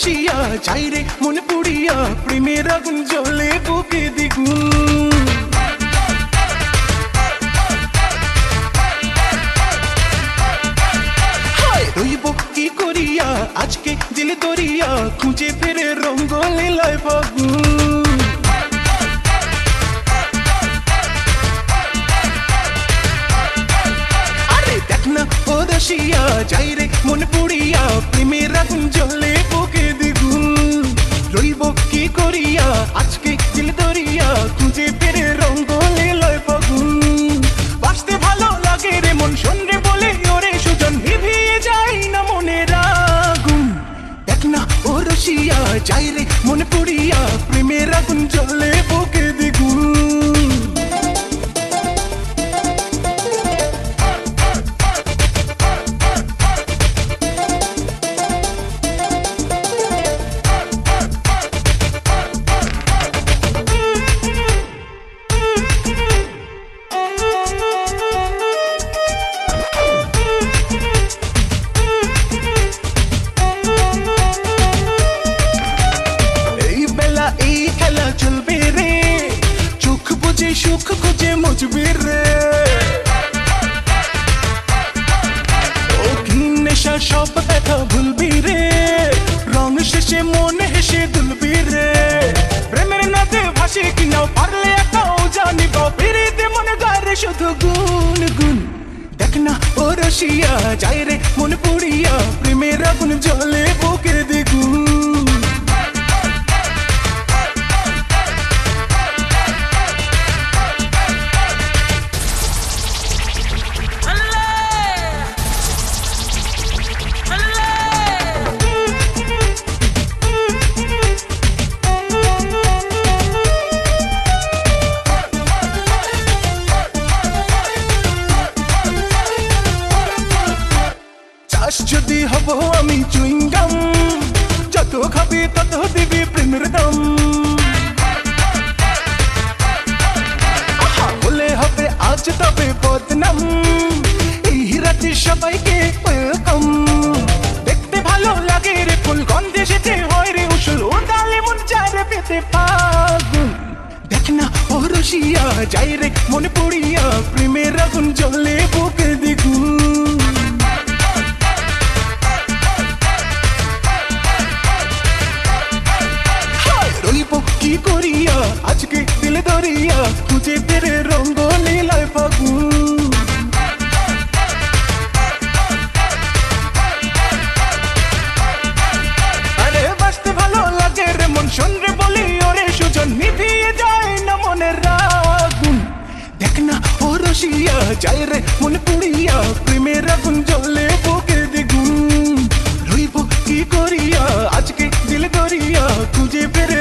রসিয়া যাই রে মন পুড়িয়া প্রেমের আগুন জ্বলে বুকে দ্বিগুণ রইব কি করিয়া আজকে দিল দরিয়া খুঁজে ফেরে রঙ্গ লীলায় ফাগুন আরে দেখ না ও রসিয়া যাই রে মন পুড়িয়া প্রেমের আগুন জ্বলে বুকে দ্বিগুণ রইব কি করিয়া আজকে দিল দরিয়া খুঁজে ফেরে রঙ্গ লীলায় ফাগুন বাঁচতে ভালো লাগে রে মন শোন রে বলে ওরে সুজন নিভিয়ে যায় না মনের আগুন দেখ না ও রসিয়া যাই রে মন পুড়িয়া প্রেমের আগুন জ্বলে বুকে দ্বিগুণ চলবে রে চোখ বুঝে সুখ খুঁজে মুজবে রে ও কি নেশা সব ব্যথা ভুলবি রে রং শেষে মনে হেসে দুলবি রে প্রেমের নাতে ভাসি কিনাও পারলে একাও জানিব ফিরিতে মনে গারে শুধু গুন গুন দেখ না ও রসিয়া যাই রে মন পুড়িয়া প্রেমের আগুন জ্বলে বুকে দ্বিগুণ যদি হব আমি চুইংগাম যত খাবি তত দিবি প্রেমের দাম বলে হবে আজ তবে বদনাম এই রাতে সবাইকে ওয়েলকাম দেখতে ভালো লাগে রে ফুল গন্ধে সেজে হয় রে উসুল ও ডালে মন চায় রে পেতে পাগুন দেখ না ও রসিয়া যাই রে মনে পড়িয়া প্রেমের আগুন জ্বলে বুকে দ্বিগুণ কি করিয়া আজকে দিল দরিয়া খুঁজে ফেরে রঙ্গ লীলায় ফাগুন আরে বাঁচতে ভালো লাগে রে মন শোন রে বলি ওরে সুজন নিভিয়ে যায় না মনের আগুন দেখ না ও রসিয়া যাই রে মন পুড়িয়া প্রেমের আগুন জ্বলে বুকে দ্বিগুণ রইব কি করিয়া আজকে দিল দরিয়া খুঁজে ফেরে